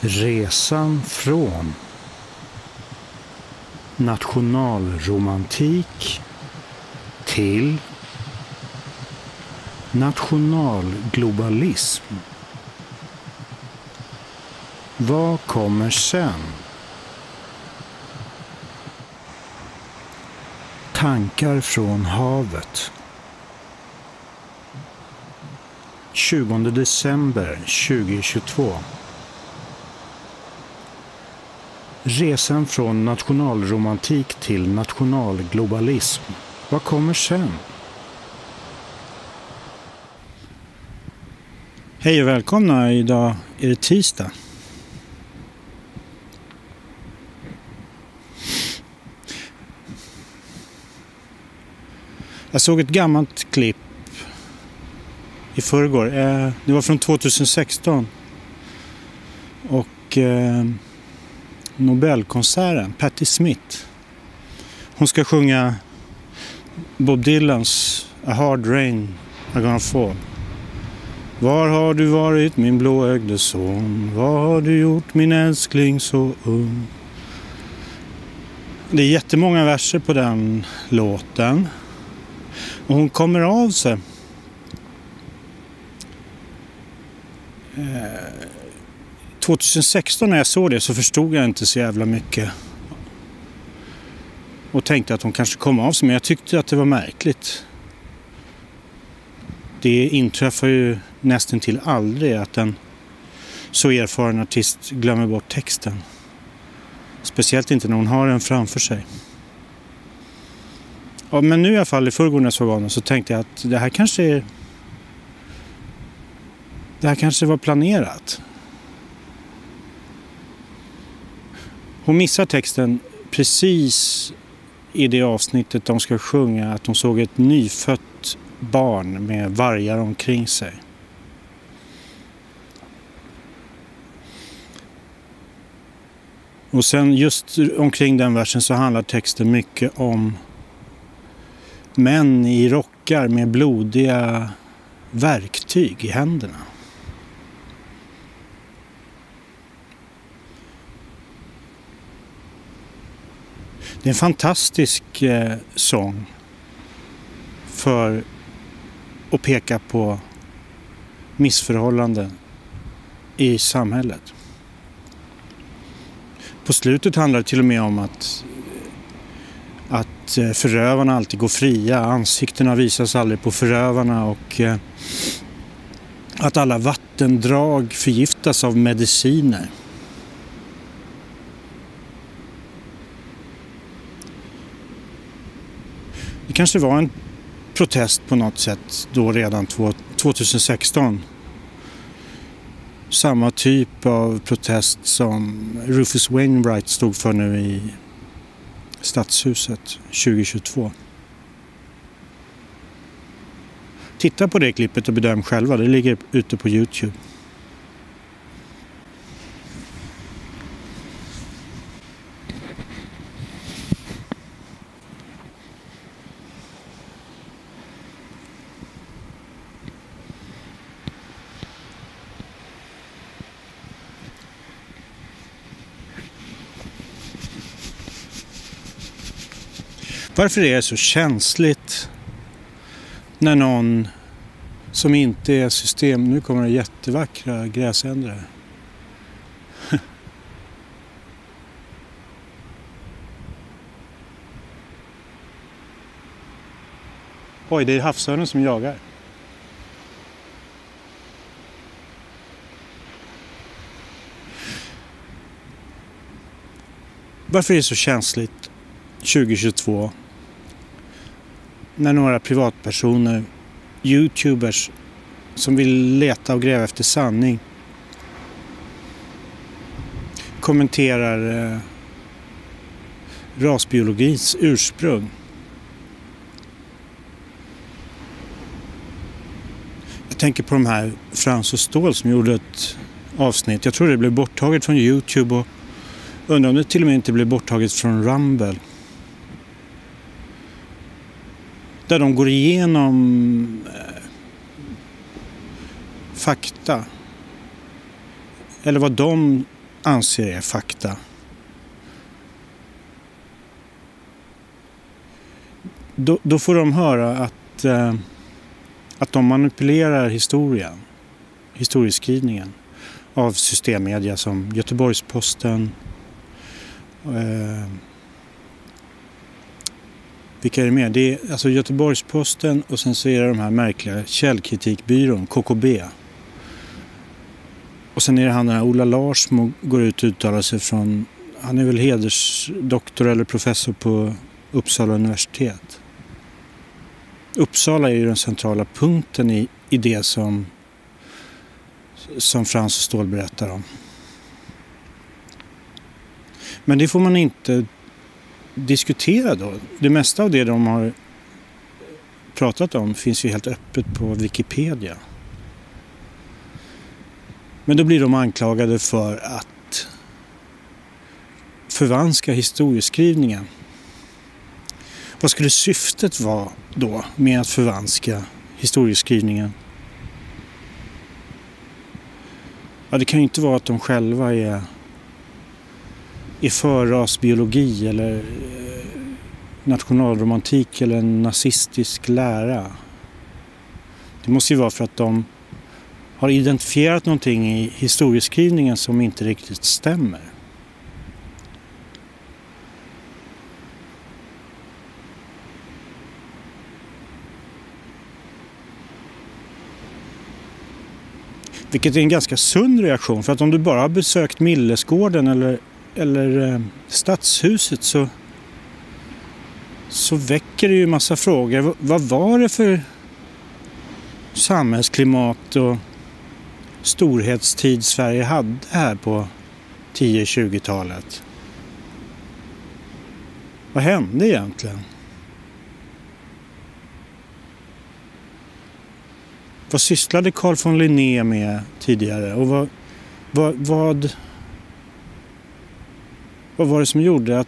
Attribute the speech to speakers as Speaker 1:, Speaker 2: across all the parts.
Speaker 1: Resan från nationalromantik till nationalglobalism. Vad kommer sen? Tankar från havet. 20 december 2022. Resan från nationalromantik till nationalglobalism. Vad kommer sen? Hej och välkomna. Idag är det tisdag. Jag såg ett gammalt klipp i förrgår. Det var från 2016. Och Nobelkonserten, Patti Smith. Hon ska sjunga Bob Dylans A Hard Rain Are Gonna Fall. Var har du varit min blåögde son? Vad har du gjort min älskling så ung? Det är jättemånga verser på den låten. Och hon kommer av sig. 2016 när jag såg det så förstod jag inte så jävla mycket. Och tänkte att hon kanske kom av sig. Men jag tyckte att det var märkligt. Det inträffar ju nästan till aldrig att en så erfaren artist glömmer bort texten. Speciellt inte när hon har den framför sig. Ja, men nu i alla fall i förrgår när jag såg honom så tänkte jag att det här kanske var planerat. Hon missar texten precis i det avsnittet de ska sjunga att de såg ett nyfött barn med vargar omkring sig. Och sen just omkring den versen så handlar texten mycket om män i rockar med blodiga verktyg i händerna. Det är en fantastisk sång för att peka på missförhållanden i samhället. På slutet handlar det till och med om att förövarna alltid går fria. Ansiktena visas aldrig på förövarna och att alla vattendrag förgiftas av mediciner. Det kanske var en protest på något sätt då redan 2016. Samma typ av protest som Rufus Wainwright stod för nu i Stadshuset 2022. Titta på det klippet och bedöm själva. Det ligger ute på YouTube. Varför är det så känsligt när någon som inte är system... Nu kommer det jättevackra gräsändrar. Oj, det är havsörnen som jagar. Varför är det så känsligt 2022 när några privatpersoner, YouTubers som vill leta och gräva efter sanning kommenterar rasbiologins ursprung? Jag tänker på de här Frans och Ståhl som gjorde ett avsnitt. Jag tror det blev borttaget från YouTube och undrar om det till och med inte blev borttaget från Rumble. Där de går igenom fakta. Eller vad de anser är fakta. Då får de höra att de manipulerar historieskrivningen av systemmedia som Göteborgs-Posten. Vilka är det med? Det är alltså Göteborgs-Posten och sen så är det de här märkliga källkritikbyrån, KKB. Och sen är det han den här Ola Larsmo går ut och uttalar sig från, han är väl hedersdoktor eller professor på Uppsala universitet. Uppsala är ju den centrala punkten i det som Frans och Ståhl berättar om. Men det får man inte diskutera då. Det mesta av det de har pratat om finns ju helt öppet på Wikipedia. Men då blir de anklagade för att förvanska historieskrivningen. Vad skulle syftet vara då med att förvanska historieskrivningen? Ja, det kan ju inte vara att de själva är för rasbiologi eller nationalromantik eller en nazistisk lära. Det måste ju vara för att de har identifierat någonting i historieskrivningen som inte riktigt stämmer. Vilket är en ganska sund reaktion, för att om du bara har besökt Millesgården eller Stadshuset så väcker det ju massa frågor. Vad var det för samhällsklimat och storhetstid Sverige hade här på 10-20-talet? Vad hände egentligen? Vad sysslade Carl von Linné med tidigare? Och vad var det som gjorde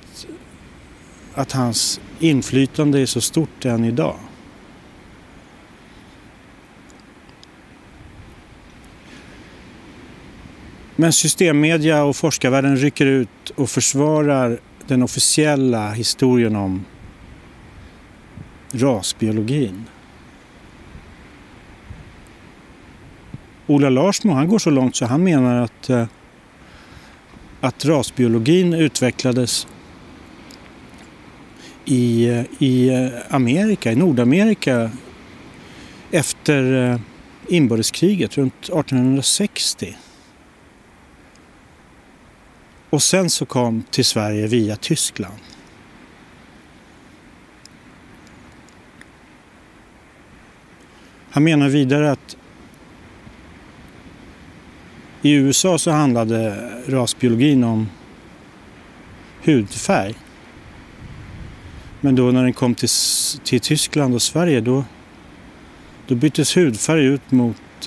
Speaker 1: att hans inflytande är så stort än idag? Men systemmedia och forskarvärlden rycker ut och försvarar den officiella historien om rasbiologin. Ola Larsmo, han går så långt så han menar att rasbiologin utvecklades i Amerika, i Nordamerika efter inbördeskriget runt 1860. Och sen så kom till Sverige via Tyskland. Han menar vidare att i USA så handlade rasbiologin om hudfärg. Men då när den kom till Tyskland och Sverige då byttes hudfärg ut mot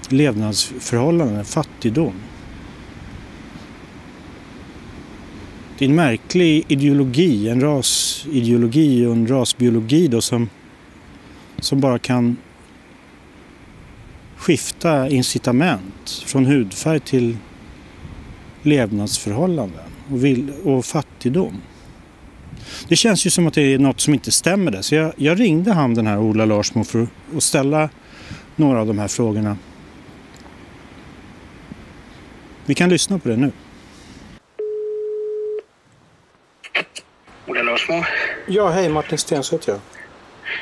Speaker 1: levnadsförhållanden, fattigdom. Det är en märklig ideologi, en rasideologi och en rasbiologi då som bara kan skifta incitament från hudfärg till levnadsförhållanden och fattigdom. Det känns ju som att det är något som inte stämmer där. Så jag ringde han, den här Ola Larsmo, för att ställa några av de här frågorna. Vi kan lyssna på det nu.
Speaker 2: Ola Larsmo.
Speaker 1: Ja, hej, Martin Stenseth, ja.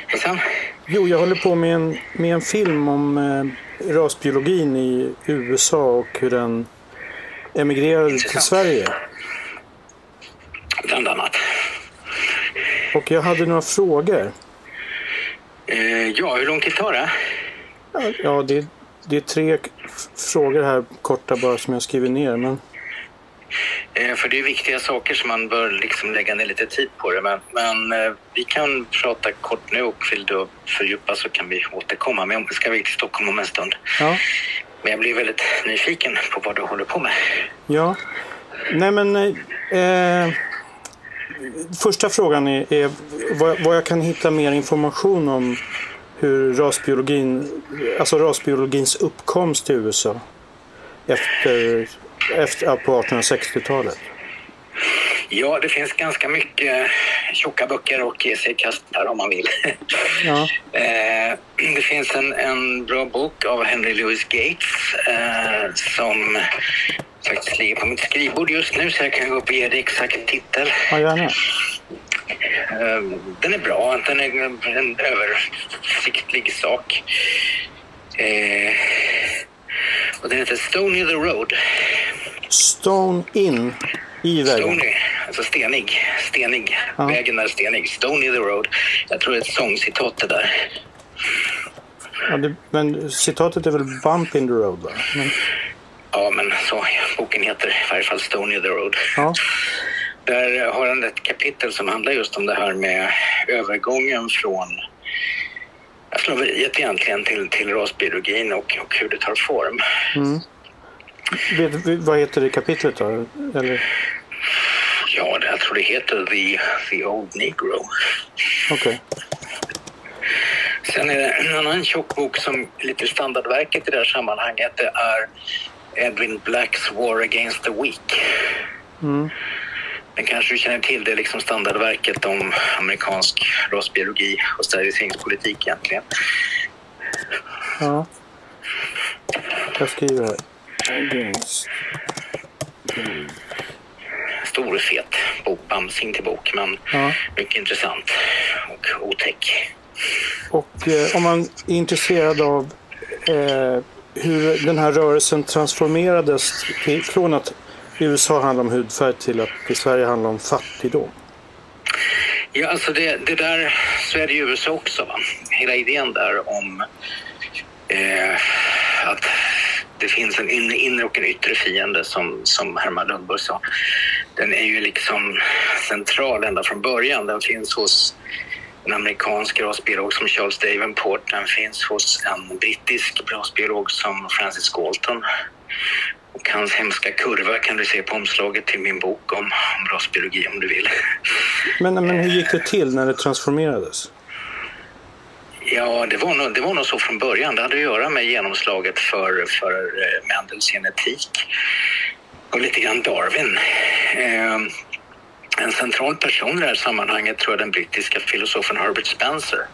Speaker 2: Hejsan.
Speaker 1: Jo, jag håller på med en film om rasbiologin i USA och hur den emigrerade till Sverige.
Speaker 2: Bland annat.
Speaker 1: Och jag hade några frågor.
Speaker 2: Ja, hur lång tid tar det?
Speaker 1: Ja, det är 3 frågor här korta bara som jag skriver ner. Men...
Speaker 2: För det är viktiga saker som man bör liksom lägga ner lite tid på det. Men vi kan prata kort nu, och vill du fördjupa så kan vi återkomma. Men jag ska vi till Stockholm om en stund.
Speaker 1: Ja.
Speaker 2: Men jag blir väldigt nyfiken på vad du håller på med.
Speaker 1: Ja, nej men första frågan är vad jag kan hitta mer information om hur rasbiologins uppkomst i USA efter på 1860-talet?
Speaker 2: Ja, det finns ganska mycket tjocka böcker och ge sig i kast där om man vill.
Speaker 1: Ja.
Speaker 2: Det finns en bra bok av Henry Louis Gates som faktiskt ligger på mitt skrivbord just nu, så jag kan gå upp och ge dig exakt titel.
Speaker 1: Ja, gärna.
Speaker 2: Den är bra, den är en översiktlig sak. Och den heter Stony the Road.
Speaker 1: Stone in i vägen?
Speaker 2: Stony, alltså stenig. Ja. Vägen är stenig. Stony the Road. Jag tror det är ett sångcitat det där.
Speaker 1: Ja, men citatet är väl Bump in the Road, va?
Speaker 2: Ja, men så boken heter i varje fall Stony the Road.
Speaker 1: Ja.
Speaker 2: Där har han ett kapitel som handlar just om det här med övergången från slaveriet egentligen till rasbiologin och hur det tar form.
Speaker 1: Mm. Vad heter det kapitlet då? Eller?
Speaker 2: Ja, jag tror det heter The Old Negro.
Speaker 1: Okej.
Speaker 2: Sen är det en annan tjock bok som lite standardverket i det här sammanhanget. Det är Edwin Blacks War Against the Weak.
Speaker 1: Mm.
Speaker 2: Den kanske du känner till, det är liksom standardverket om amerikansk rasbiologi och steriliseringspolitik egentligen.
Speaker 1: Ja. Jag skriver här.
Speaker 2: Stor och fet bok, bamsing till bok, men mycket intressant och otäck.
Speaker 1: Och om man är intresserad av hur den här rörelsen transformerades från att i USA handlar om hudfärg till att i Sverige handlar om fattigdom.
Speaker 2: Ja, alltså det där, så är det i USA också, va? Hela idén där om att det finns en inre och en yttre fiende som Herman Lundborg sa. Den är ju liksom central ända från början. Den finns hos en amerikansk rasbiolog som Charles Davenport. Den finns hos en brittisk rasbiolog som Francis Galton. Och hans hemska kurva kan du se på omslaget till min bok om rasbiologi om du vill. Men
Speaker 1: hur gick det till när det transformerades?
Speaker 2: Ja, det var nog så från början. Det hade att göra med genomslaget för Mendels genetik och lite grann Darwin. En central person i det här sammanhanget tror jag den brittiska filosofen Herbert Spencer,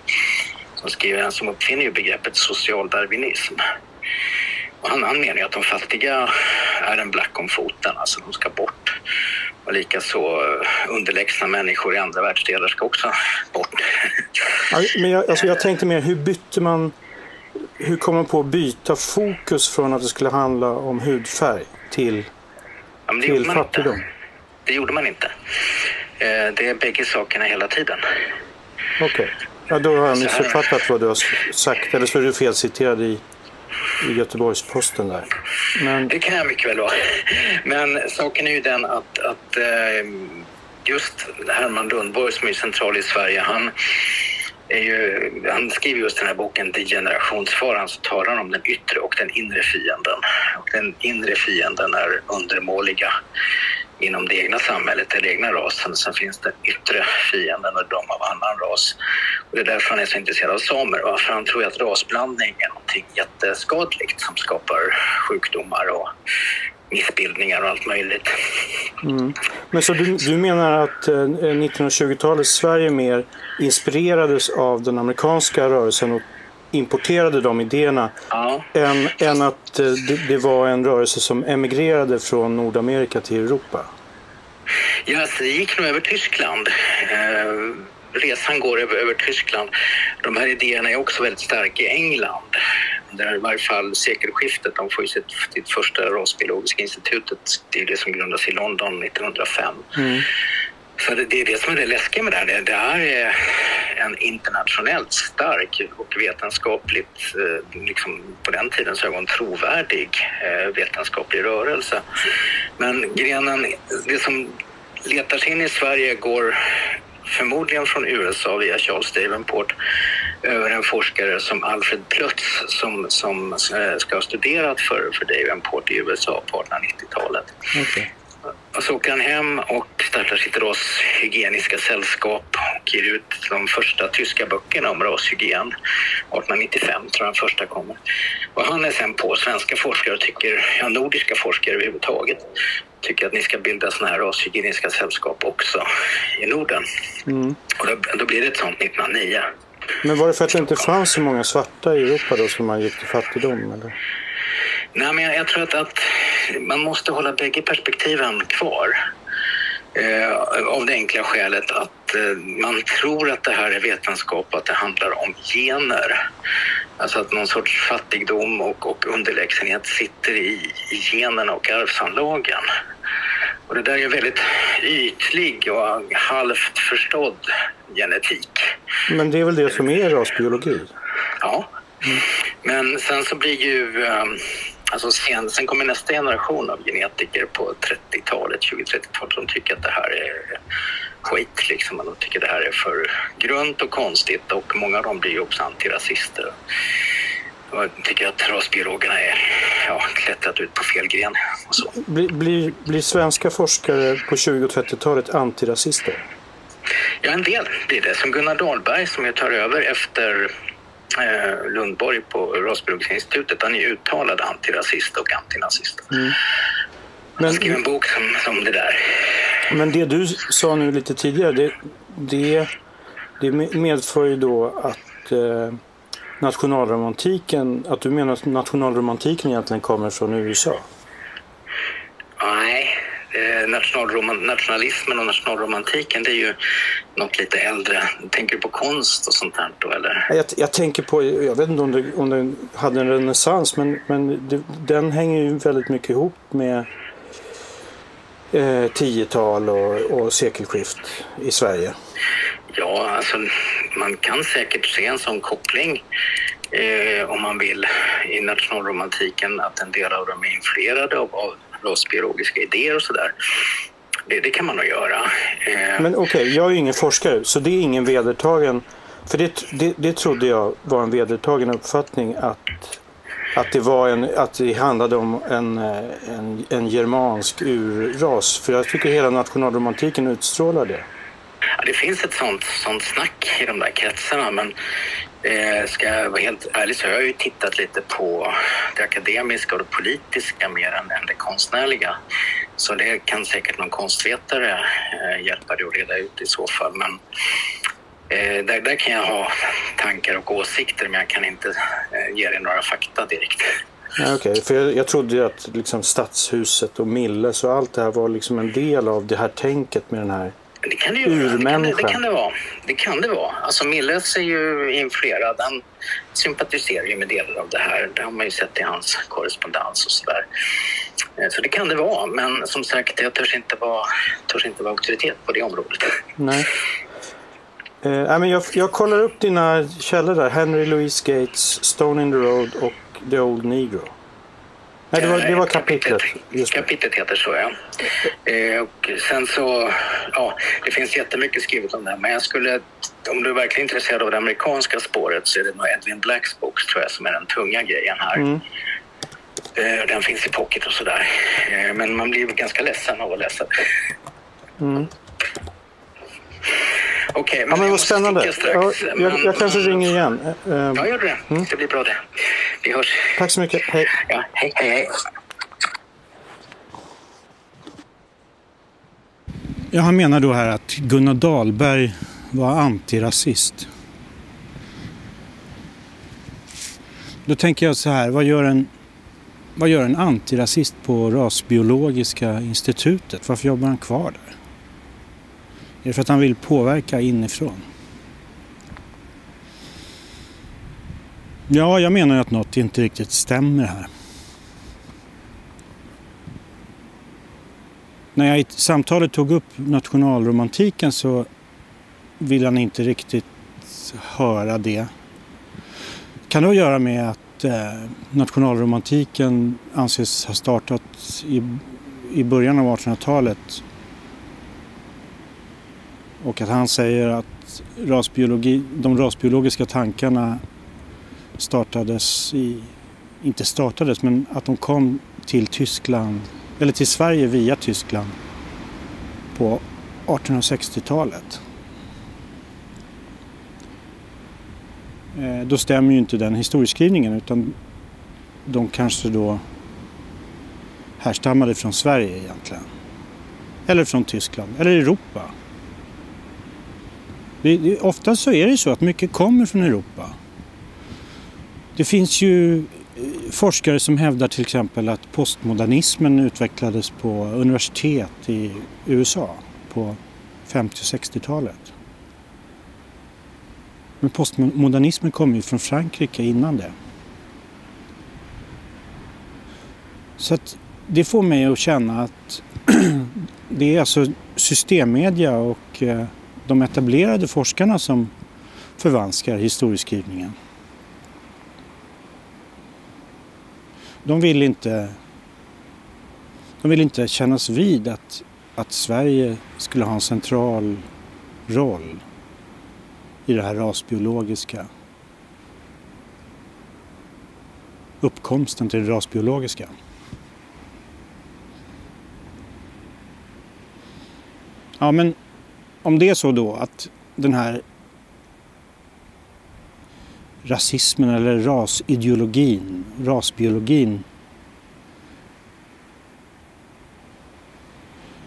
Speaker 2: som uppfinner ju begreppet socialdarwinism. Och han menar ju att de fattiga är en black om foten, alltså de ska bort. Och likaså underlägsna människor i andra världsdelar ska också bort.
Speaker 1: Ja, men jag tänkte mer, hur kom man på att byta fokus från att det skulle handla om hudfärg till fattigdom?
Speaker 2: Det gjorde man inte. Det är bägge sakerna hela tiden.
Speaker 1: Okej. Ja, då har jag missuppfattat vad du har sagt, eller så är du felciterad i Göteborgs-Posten där. Men... Det kan jag mycket väl vara. Men saken är ju den att just Herman Lundborg som är central i Sverige, han skriver just den här boken Degenerationsfaran, så talar han om den yttre och den inre fienden. Och den inre fienden är undermåliga inom det egna samhället, den egna rasen. Sen finns den yttre fienden och de av annan ras. Och det är därför han är så intresserad av samer. För han tror att rasblandning är någonting jätteskadligt som skapar sjukdomar och missbildningar och allt möjligt. Mm. Men så du menar att 1920-talets Sverige mer inspirerades av den amerikanska rörelsen och importerade de idéerna än att det var en rörelse som emigrerade från Nordamerika till Europa?
Speaker 2: Ja, så det gick nog över Tyskland. Resan går över Tyskland. De här idéerna är också väldigt starka i England. Där i varje fall sekelskiftet, de får ju sitt första rasbiologiska institutet, det är det som grundas i London 1905. Mm. Så det är det som är det läskiga med det här. Det här är en internationellt stark och vetenskapligt, liksom på den tiden så ögon trovärdig vetenskaplig rörelse. Men grenen, det som letar sig in i Sverige går förmodligen från USA via Charles Davenport över en forskare som Alfred Plötz som ska ha studerat för Davenport i USA på 1890-talet. Okay. Och så åker han hem och startar sitt rashygieniska sällskap och ger ut de första tyska böckerna om rashygien. 1895 tror jag den första kommer. Och han är sen på svenska forskare och nordiska forskare överhuvudtaget tycker att ni ska bilda såna här rashygieniska sällskap också i Norden. Och då blir det ett sånt 1909.
Speaker 1: Men var det för att det inte fanns så många svarta i Europa då som man gick till fattigdom? Eller?
Speaker 2: Nej, men jag tror att man måste hålla bägge perspektiven kvar. Av det enkla skälet att man tror att det här är vetenskap och att det handlar om gener. Alltså att någon sorts fattigdom och underlägsenhet sitter i generna och arvsanlagen. Och det där är väldigt ytlig och halvt förstådd genetik.
Speaker 1: Men det är väl det som är rasbiologi?
Speaker 2: Ja, men sen så blir ju... Alltså sen kommer nästa generation av genetiker på 30-talet, 20-30-talet, som tycker att det här är skit liksom. De tycker det här är för grunt och konstigt och många av dem blir ju också antirasister. Och jag tycker att rasbiologerna är klättrat ut på fel gren och så.
Speaker 1: Blir svenska forskare på 20- och 30-talet antirasister?
Speaker 2: Ja, en del blir det. Som Gunnar Dahlberg som jag tar över efter... Lundborg på Rasbiologiska institutet, han är uttalad antirasist och antinazist. Han skrev en bok som det där. Men
Speaker 1: det du sa nu lite tidigare, det medför ju då att nationalromantiken, att du menar att nationalromantiken egentligen kommer från USA?
Speaker 2: Nej, nationalismen och nationalromantiken, det är ju något lite äldre. Tänker du på konst och sånt här då, eller?
Speaker 1: Jag tänker på, jag vet inte om det hade en renässans, men den hänger ju väldigt mycket ihop med 10-tal och sekelskift i Sverige. Ja, alltså man kan säkert se en sån koppling om man vill i nationalromantiken, att en del av dem är influerade av rasbiologiska idéer och sådär. Det kan man nog göra. Men okej, jag är ju ingen forskare, så det är ingen vedertagen... För det trodde jag var en vedertagen uppfattning att det handlade om en germansk urras. För jag tycker hela nationalromantiken utstrålar det.
Speaker 2: Ja, det finns ett sånt snack i de där kretsarna, men ska jag vara helt ärlig så har jag ju tittat lite på det akademiska och det politiska mer än det konstnärliga. Så det kan säkert någon konstvetare hjälpa dig att reda ut i så fall. Men där kan jag ha tankar och åsikter, men jag kan inte ge dig några fakta direkt.
Speaker 1: Ja, okej. För jag trodde att liksom Stadshuset och Milles och allt det här var liksom en del av det här tänket med den här
Speaker 2: det kan det ju Det kan det vara. Alltså Milles är ju influerad. Han sympatiserar ju med delar av det här. Det har man ju sett i hans korrespondens och sådär. Så det kan det vara. Men som sagt, jag törs inte vara auktoritet på det området.
Speaker 1: Nej. Men jag kollar upp dina källor där. Henry Louis Gates, Stone in the Road och The Old Negro. Nej, det var kapitlet.
Speaker 2: Kapitlet heter så, ja. Och sen så, det finns jättemycket skrivet om det här. Men jag skulle, om du är verkligen intresserad av det amerikanska spåret, så är det nog Edwin Blacks bok, tror jag, som är den tunga grejen här. Den finns i pocket och sådär. Men man blir ganska ledsen av att läsa det. Okej, men vad spännande.
Speaker 1: Jag kanske ringer igen.
Speaker 2: Ja, gör det. Det blir bra det. Vi hörs.
Speaker 1: Tack så mycket. Hej.
Speaker 2: Ja, hej.
Speaker 1: Ja, han menar då här att Gunnar Dahlberg var antirasist. Då tänker jag så här, vad gör en antirasist på Rasbiologiska institutet? Varför jobbar han kvar där? Är det för att han vill påverka inifrån? Ja, jag menar att något inte riktigt stämmer här. När jag i samtalet tog upp nationalromantiken så vill han inte riktigt höra det. Kan det göra med att nationalromantiken anses ha startat i början av 1800-talet? Och att han säger att de rasbiologiska tankarna men att de kom till Tyskland, eller till Sverige via Tyskland på 1860-talet. då stämmer ju inte den historieskrivningen, utan de kanske då härstammade från Sverige egentligen. Eller från Tyskland, eller Europa. Ofta så är det så att mycket kommer från Europa. Det finns ju forskare som hävdar till exempel att postmodernismen utvecklades på universitet i USA på 50- och 60-talet. Men postmodernismen kom ju från Frankrike innan det. Så att det får mig att känna att det är alltså systemmedia och de etablerade forskarna som förvanskar historieskrivningen. De vill inte kännas vid att Sverige skulle ha en central roll i det här rasbiologiska. Uppkomsten till det rasbiologiska. Ja, men om det är så då att den här rasismen eller rasbiologin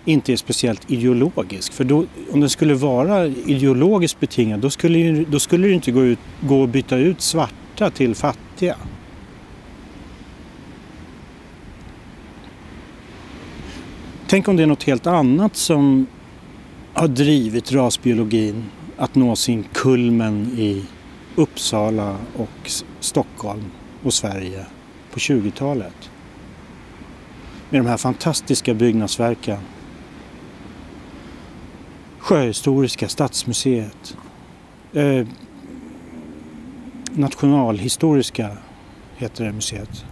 Speaker 1: inte är speciellt ideologisk. För då, om den skulle vara ideologiskt betingad, då skulle det inte gå att byta ut svarta till fattiga. Tänk om det är något helt annat som har drivit rasbiologin att nå sin kulmen i Uppsala och Stockholm och Sverige på 20-talet. Med de här fantastiska byggnadsverken. Sjöhistoriska stadsmuseet. Nationalhistoriska heter det museet.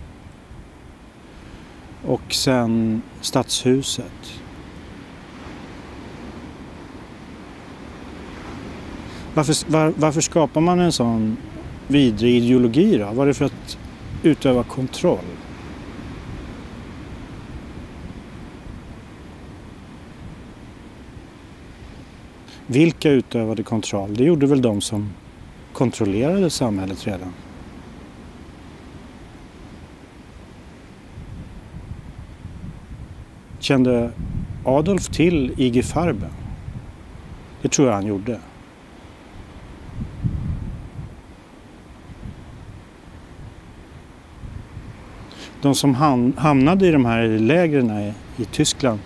Speaker 1: Och sen Stadshuset. Varför skapar man en sån vidrig ideologi då? Var det för att utöva kontroll? Vilka utövade kontroll? Det gjorde väl de som kontrollerade samhället redan. Kände Adolf till IG Farben? Det tror jag han gjorde. De som hamnade i de här lägren i Tyskland,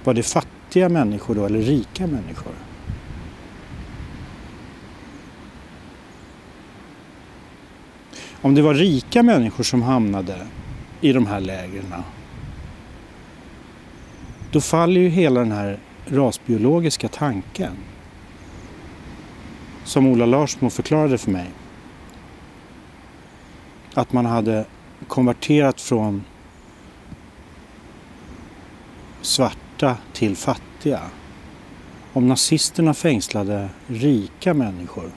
Speaker 1: var det fattiga människor då eller rika människor? Om det var rika människor som hamnade i de här lägren, då faller ju hela den här rasbiologiska tanken som Ola Larsmo förklarade för mig. Att man hade konverterat från svarta till fattiga. Om nazisterna fängslade rika människor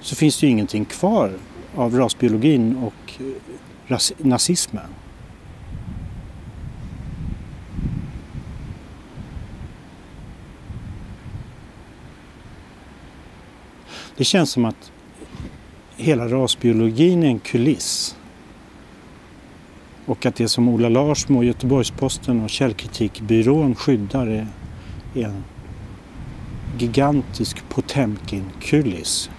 Speaker 1: så finns det ju ingenting kvar av rasbiologin och nazismen. Det känns som att hela rasbiologin är en kuliss. Och att det som Ola Larsmo, Göteborgs-Posten och Källkritikbyrån skyddar är en gigantisk Potemkin-kuliss.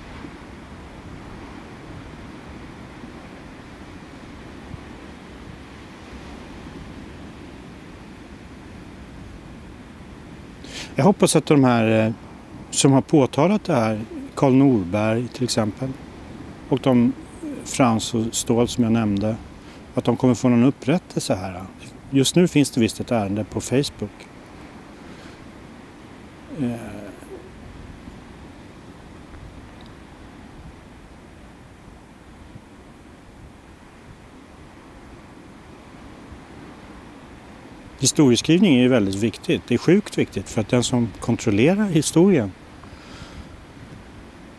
Speaker 1: Jag hoppas att de här som har påtalat det här, Karl Norberg till exempel, och de Frans och Ståhl som jag nämnde, att de kommer få någon upprättelse här. Just nu finns det visst ett ärende på Facebook. Historieskrivning är ju väldigt viktigt. Det är sjukt viktigt för att den som kontrollerar historien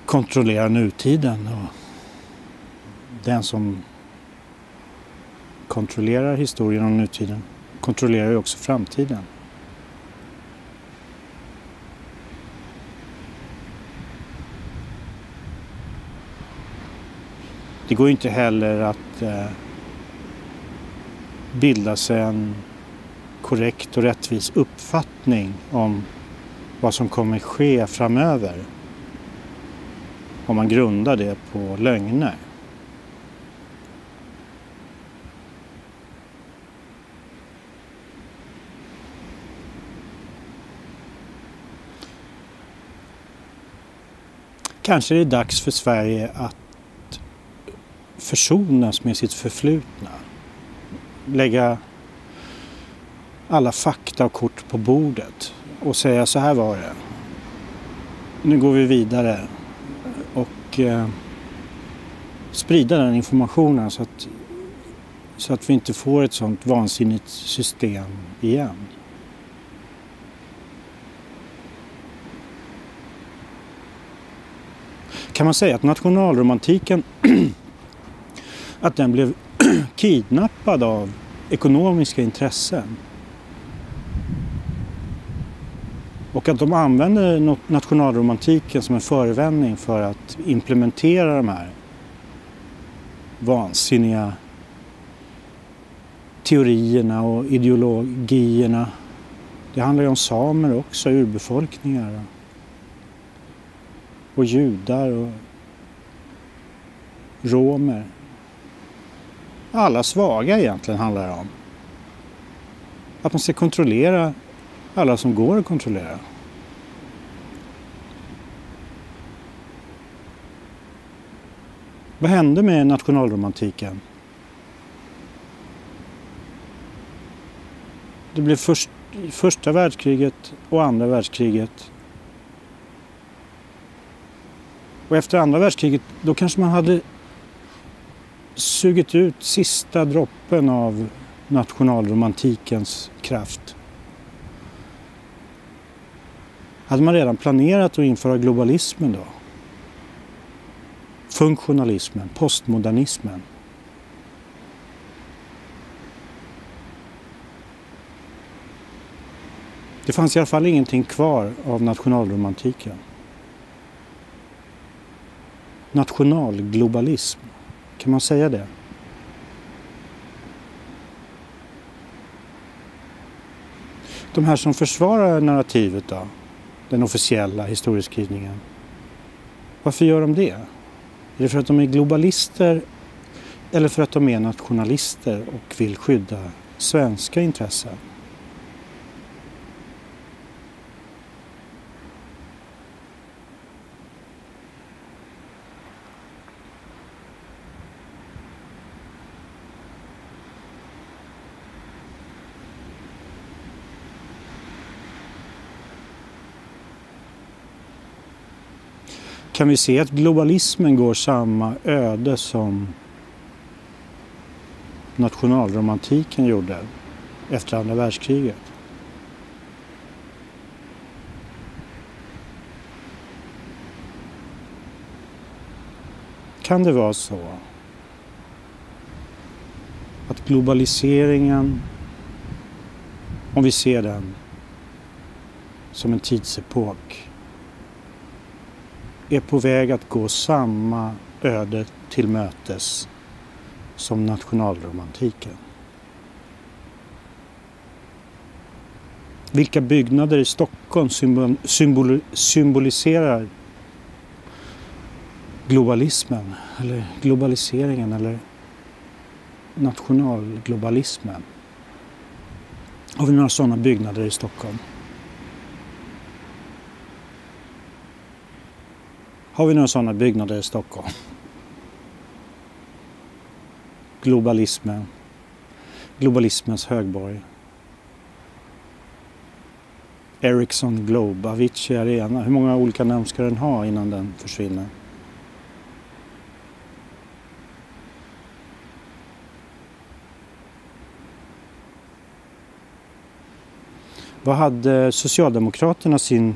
Speaker 1: kontrollerar nutiden, och den som kontrollerar historien och nutiden kontrollerar ju också framtiden. Det går inte heller att bilda sig en korrekt och rättvis uppfattning om vad som kommer ske framöver om man grundar det på lögner. Kanske är det dags för Sverige att försonas med sitt förflutna. Lägga alla fakta och kort på bordet och säga så här var det. Nu går vi vidare och sprida den informationen så att vi inte får ett sånt vansinnigt system igen. Kan man säga att nationalromantiken att den blev kidnappad av ekonomiska intressen? Och att de använder nationalromantiken som en förevändning för att implementera de här vansinniga teorierna och ideologierna. Det handlar ju om samer också, urbefolkningar och judar och romer. Alla svaga egentligen handlar det om. Att man ska kontrollera alla som går att kontrollera. Vad hände med nationalromantiken? Det blev första världskriget och andra världskriget. Och efter andra världskriget då kanske man hade sugit ut sista droppen av nationalromantikens kraft. Hade man redan planerat att införa globalismen då? Funktionalismen, postmodernismen. Det fanns i alla fall ingenting kvar av nationalromantiken. Nationalglobalism, kan man säga det? De här som försvarar narrativet då, den officiella historieskrivningen, varför gör de det? Är det för att de är globalister eller för att de är nationalister och vill skydda svenska intressen? Kan vi se att globalismen går samma öde som nationalromantiken gjorde efter andra världskriget? Kan det vara så att globaliseringen, om vi ser den som en tidsepok, är på väg att gå samma öde till mötes som nationalromantiken? Vilka byggnader i Stockholm symboliserar globalismen eller globaliseringen eller nationalglobalismen? Har vi några sådana byggnader i Stockholm? Har vi några sådana byggnader i Stockholm? Globalismens högborg. Ericsson Globe, Avicii Arena. Hur många olika namn ska den ha innan den försvinner? Vad hade Socialdemokraterna sin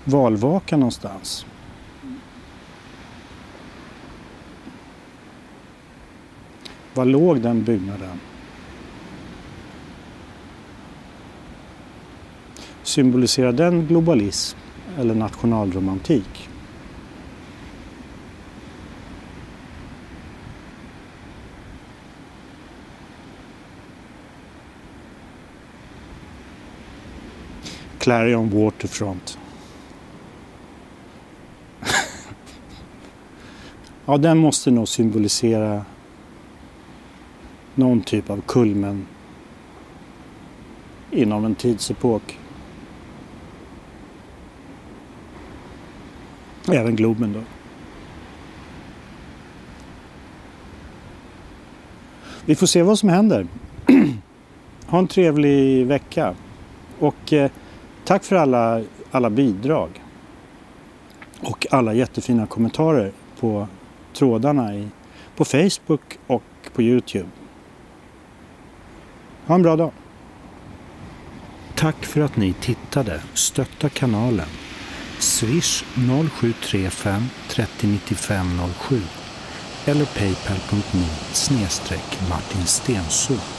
Speaker 1: valvaka någonstans? Var låg den byggnaden? Symboliserar den globalism eller nationalromantik? Clarion Waterfront. Ja, den måste nog symbolisera någon typ av kulmen inom en tidsepok. Även Globen då. Vi får se vad som händer. Ha en trevlig vecka. Och tack för alla bidrag. Och alla jättefina kommentarer på trådarna på Facebook och på YouTube. Ha en bra dag. Tack för att ni tittade. Stötta kanalen. Swish 0735 30 95 07 eller paypal.me/Martin Stensson.